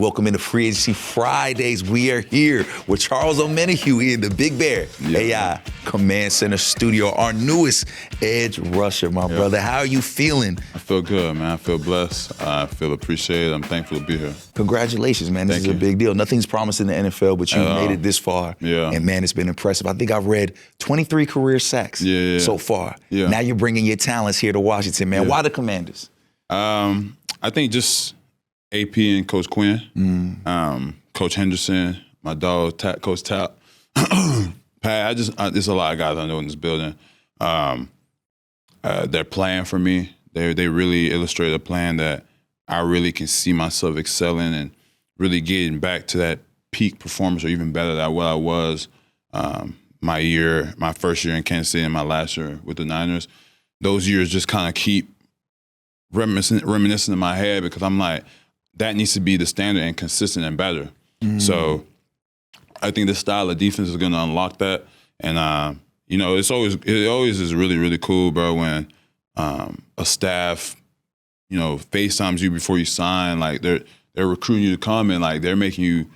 Welcome into Free Agency Fridays. We are here with Charles Omenihu in the Big Bear AI Command Center studio, our newest edge rusher, my brother. How are you feeling? I feel good, man. I feel blessed. I feel appreciated. I'm thankful to be here. Congratulations, man. This is a big deal. Nothing's promised in the NFL, but you made it this far. Yeah. And, man, it's been impressive. I think I've read 23 career sacks so far. Yeah. Now you're bringing your talents here to Washington, man. Why the Commanders? I think just AP and Coach Quinn, Coach Henderson, my dog, Coach Tap, Pat. There's a lot of guys I know in this building. They're playing for me. They really illustrate a plan that I really can see myself excelling and really getting back to that peak performance or even better than what I was my first year in Kansas City and my last year with the Niners. Those years just kind of keep reminiscing in my head because I'm like, that needs to be the standard and consistent and better. So I think this style of defense is going to unlock that. And, it always is really, really cool, bro, when a staff, FaceTimes you before you sign. Like, they're recruiting you to come and, like, they're making you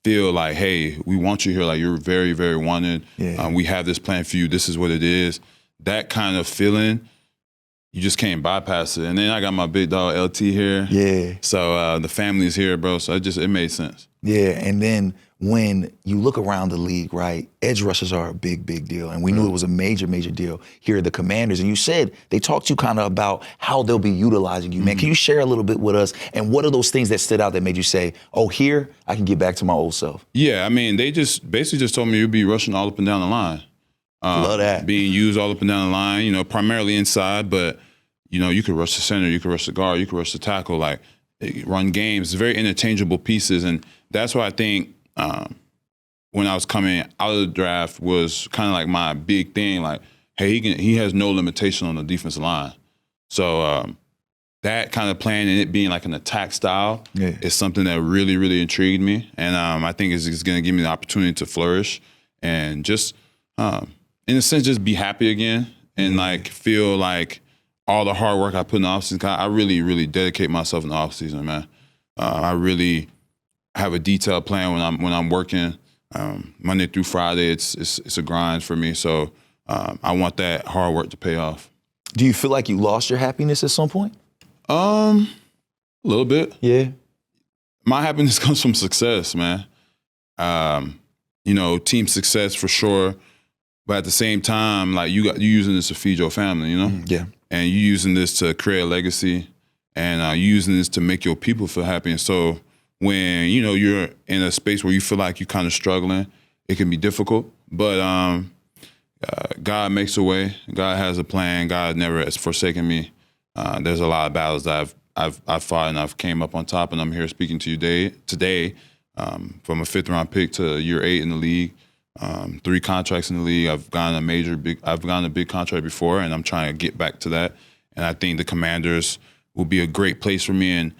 feel like, hey, we want you here. Like, you're very, very wanted. We have this plan for you. This is what it is. That kind of feeling, you just can't bypass it. And then I got my big dog LT here. Yeah. So the family's here, bro. So it made sense. Yeah. And then when you look around the league, right, edge rushers are a big, big deal. And we knew it was a major, major deal here at the Commanders. And you said they talked to you kind of about how they'll be utilizing you, man. Can you share a little bit with us? And what are those things that stood out that made you say, oh, here, I can get back to my old self? Yeah. I mean, they just basically just told me you'd be rushing all up and down the line. Love that. Being used all up and down the line, primarily inside, but you could rush the center, you could rush the guard, you could rush the tackle, like run games. It's very interchangeable pieces. And that's why I think when I was coming out of the draft was kind of like my big thing. Like, hey, he has no limitation on the defensive line. So that kind of plan and it being like an attack style is something that really, really intrigued me. And I think it's going to give me the opportunity to flourish and just, in a sense, just be happy again and like feel like all the hard work I put in the offseason. I really, really dedicate myself in the offseason, man. I really have a detailed plan when I'm working. Monday through Friday, it's a grind for me. So I want that hard work to pay off. Do you feel like you lost your happiness at some point? A little bit. Yeah. My happiness comes from success, man. Team success for sure. But at the same time, like you using this to feed your family, Yeah. And you using this to create a legacy, and you using this to make your people feel happy. And so when you're in a space where you feel like you're kind of struggling, it can be difficult. But God makes a way. God has a plan. God never has forsaken me. There's a lot of battles that I've fought, and I've came up on top. And I'm here speaking to you today from a 5th-round pick to year 8 in the league. 3 contracts in the league. I've gotten a big contract before, and I'm trying to get back to that. And I think the Commanders will be a great place for me. And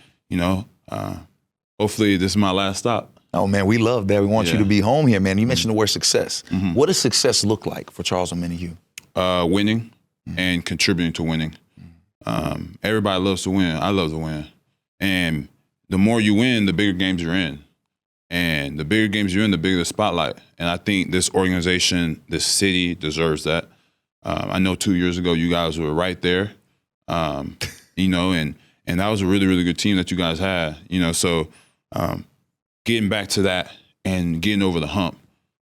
hopefully this is my last stop. Oh man, we love that. We want you to be home here, man. You mentioned the word success. What does success look like for Charles Omenihu? Winning and contributing to winning. Everybody loves to win. I love to win. And the more you win, the bigger games you're in. And the bigger games you're in, the bigger the spotlight. And I think this organization, this city deserves that. I know 2 years ago you guys were right there, and that was a really, really good team that you guys had. So getting back to that and getting over the hump,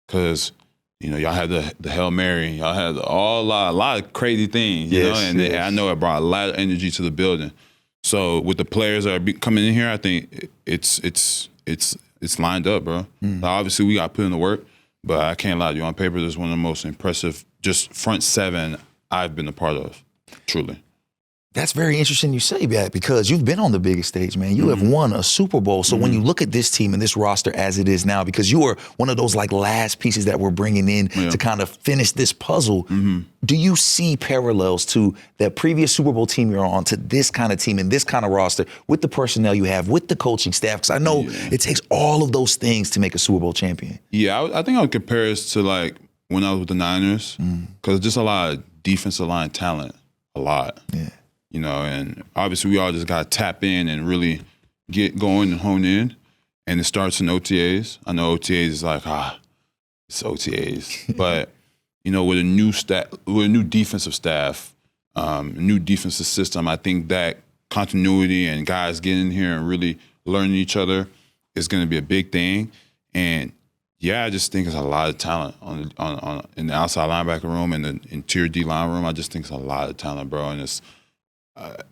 because y'all had the Hail Mary, y'all had a lot of crazy things, I know it brought a lot of energy to the building. So with the players that are coming in here, I think it's lined up, bro. Obviously, we got to put in the work, but I can't lie to you. On paper, this is one of the most impressive, just front 7 I've been a part of, truly. That's very interesting you say that, because you've been on the biggest stage, man. You have won a Super Bowl. So when you look at this team and this roster as it is now, because you were one of those like last pieces that we're bringing in to kind of finish this puzzle, do you see parallels to that previous Super Bowl team you're on to this kind of team and this kind of roster with the personnel you have, with the coaching staff? Because I know it takes all of those things to make a Super Bowl champion. Yeah, I think I would compare it to like when I was with the Niners, because just a lot of defensive line talent, a lot. Yeah. And obviously we all just got to tap in and really get going and hone in. and it starts in OTAs. I know OTAs is like, it's OTAs. But, with a new defensive staff, new defensive system, I think that continuity and guys getting in here and really learning each other is going to be a big thing. And I just think it's a lot of talent on in the outside linebacker room and the interior D line room. I just think it's a lot of talent, bro. And it's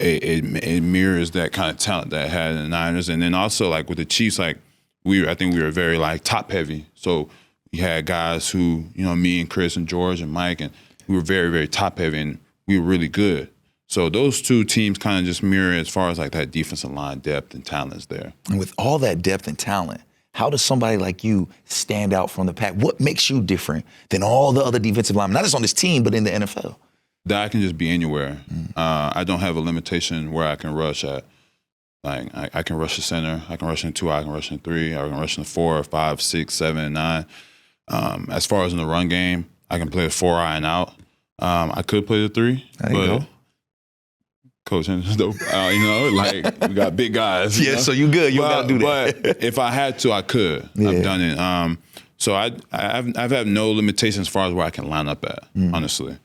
it mirrors that kind of talent that I had in the Niners. And then also like with the Chiefs, like I think we were very like top heavy. So we had guys who, me and Chris and George and Mike, and we were very, very top heavy, and we were really good. So those two teams kind of just mirror as far as like that defensive line depth and talent is there. And with all that depth and talent, how does somebody like you stand out from the pack? What makes you different than all the other defensive linemen, not just on this team, but in the NFL? That I can just be anywhere. I don't have a limitation where I can rush at. Like I can rush the center, I can rush in 2, I can rush in 3, I can rush in 4, 5, 6, 7, and 9. As far as in the run game, I can play a 4 eye and out. I could play the 3, there you go. Coach, like we got big guys. Yeah, so you good. You got to do that. But if I had to, I could. Yeah. I've done it. So I've had no limitations as far as where I can line up at, honestly.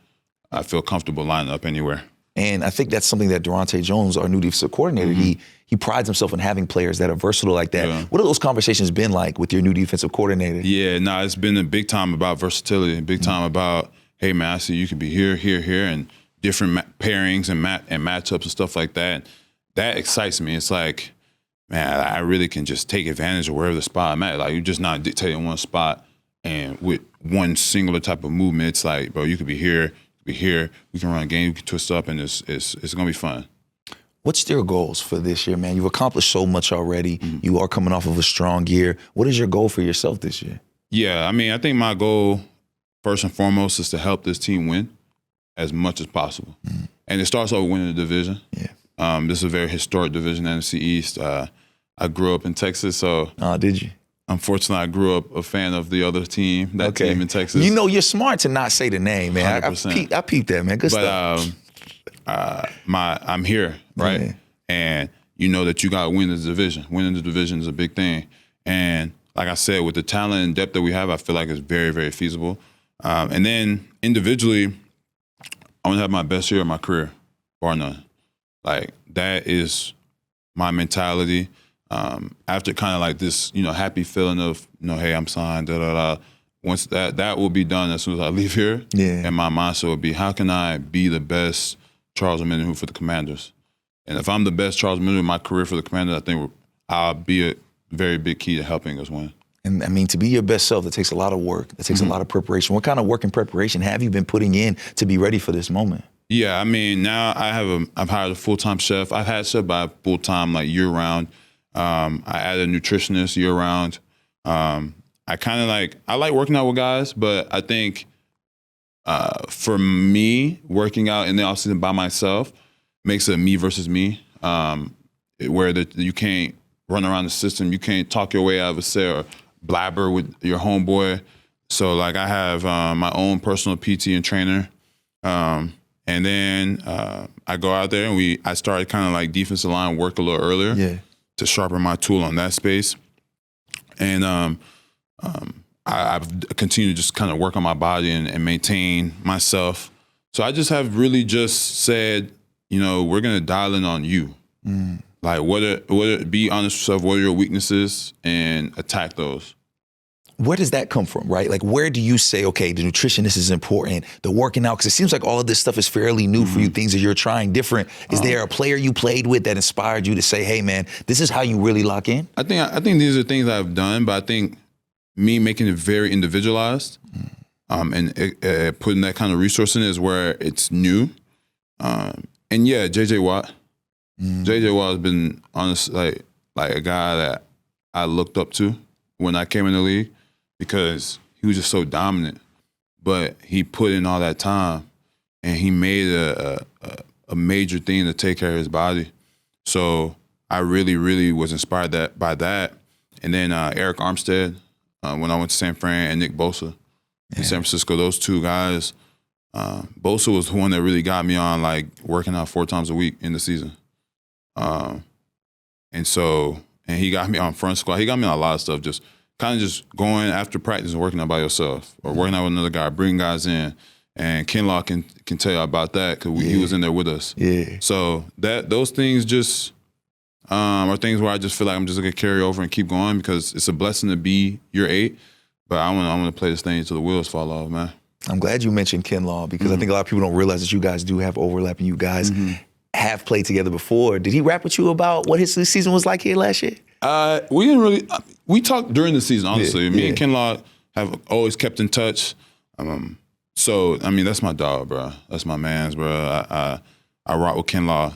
I feel comfortable lining up anywhere. And I think that's something that Durante Jones, our new defensive coordinator, he prides himself in having players that are versatile like that. Yeah. What have those conversations been like with your new defensive coordinator? Yeah, it's been a big time about versatility, big time about, hey, man, I see you can be here, here, here, and different pairings and matchups and stuff like that. That excites me. It's like, man, I really can just take advantage of wherever the spot I'm at. Like, you're just not dictating one spot and with one singular type of movement. It's like, bro, you could be here, we can run a game, we can twist up, and it's going to be fun. What's your goals for this year, man? You've accomplished so much already. You are coming off of a strong year. What is your goal for yourself this year? Yeah, I think my goal, first and foremost, is to help this team win as much as possible. And it starts off with winning the division. Yeah. This is a very historic division, NFC East. I grew up in Texas, so. Oh, did you? Unfortunately, I grew up a fan of the other team, team in Texas. You're smart to not say the name, man. 100%. I peeped that, man. Good stuff. I'm here, right? Yeah. And you know that you got to win the division. Winning the division is a big thing. And like I said, with the talent and depth that we have, I feel like it's very, very feasible. And then individually, I want to have my best year of my career, bar none. Like, that is my mentality. After kind of like this, happy feeling of, hey, I'm signed, once that will be done as soon as I leave here. Yeah. And my mindset will be, how can I be the best Charles Omenihu for the Commanders? And if I'm the best Charles Omenihu in my career for the Commanders, I think I'll be a very big key to helping us win. And I mean, to be your best self, that takes a lot of work. That takes a lot of preparation. What kind of work and preparation have you been putting in to be ready for this moment? Yeah, I mean, now I've hired a full-time chef. I've had chef by full-time, like year-round. I added a nutritionist year-round. I like working out with guys, but I think for me, working out in the offseason by myself makes it a me versus me, where you can't run around the system. You can't talk your way out of a set or blabber with your homeboy. So, like, I have my own personal PT and trainer. And then I go out there and I started kind of like defensive line work a little earlier to sharpen my tool on that space. And I've continued to just kind of work on my body and maintain myself. So I just have really just said, we're going to dial in on you. Like, be honest with yourself, what are your weaknesses, and attack those. Where does that come from, right? Like, where do you say, okay, the nutritionist is important, the working out, because it seems like all of this stuff is fairly new for you, things that you're trying different. Is there a player you played with that inspired you to say, hey, man, this is how you really lock in? I think these are things I've done, but I think me making it very individualized and putting that kind of resource in is where it's new. And yeah, J.J. Watt. J.J. Watt has been, honestly, like a guy that I looked up to when I came in the league, because he was just so dominant. But he put in all that time, and he made a major thing to take care of his body. So I really, really was inspired by that. And then Eric Armstead, when I went to San Fran, and Nick Bosa in San Francisco, those two guys. Bosa was the one that really got me on, like, working out 4 times a week in the season. And and he got me on front squad. He got me on a lot of stuff. Just kind of just going after practice and working out by yourself, or working out with another guy, bringing guys in. And Kinlaw can tell you about that because he was in there with us. Yeah. So those things just are things where I just feel like I'm just gonna carry over and keep going because it's a blessing to be year 8. But I want to play this thing until the wheels fall off, man. I'm glad you mentioned Kinlaw because I think a lot of people don't realize that you guys do have overlap and you guys have played together before. Did he rap with you about what his season was like here last year? We didn't really. We talked during the season, honestly. Me and Yeah. Kinlaw have always kept in touch. So I mean, that's my dog, bro. That's my man's, bro. I rock with Kinlaw.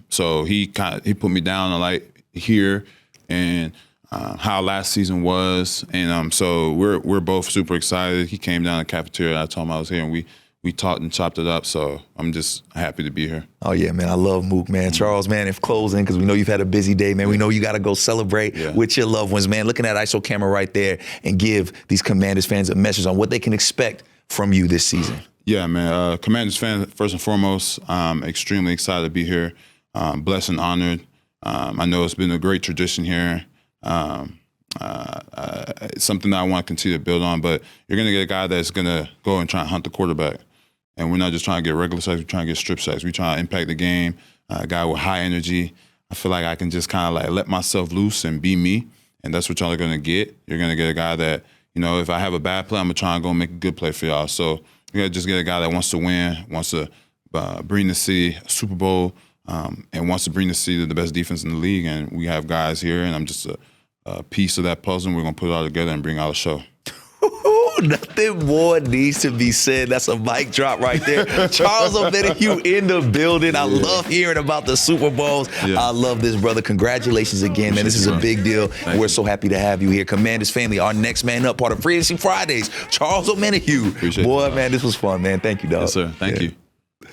So he put me down to like here and how last season was, and so we're both super excited. He came down to the cafeteria. I told him I was here, and we talked and chopped it up. So I'm just happy to be here. Oh yeah, man, I love Mook, man. Charles, man, if closing, because we know you've had a busy day, man. We know you got to go celebrate with your loved ones, man. Looking at ISO camera right there and give these Commanders fans a message on what they can expect from you this season. Yeah, man. Commanders fans, first and foremost, I'm extremely excited to be here. Blessed and honored. I know it's been a great tradition here. It's something that I want to continue to build on, but you're going to get a guy that's going to go and try and hunt the quarterback. And we're not just trying to get regular sacks, we're trying to get strip sacks. We're trying to impact the game, a guy with high energy. I feel like I can just kind of like let myself loose and be me, and that's what y'all are going to get. You're going to get a guy that, you know, if I have a bad play, I'm going to try and go make a good play for y'all. So you're going to just get a guy that wants to win, wants to bring the city a Super Bowl, and wants to bring the city to the best defense in the league. And we have guys here, and I'm just a piece of that puzzle, and we're going to put it all together and bring out a show. Nothing more needs to be said. That's a mic drop right there. Charles Omenihu in the building. I love hearing about the Super Bowls. I love this, brother. Congratulations again, man. This is a big deal. We're so happy to have you here. Commanders family, our next man up, part of Free Agency Fridays, Charles Omenihu. Appreciate Boy, it. man, this was fun, man. Thank you, dog. Yes, sir. Thank you.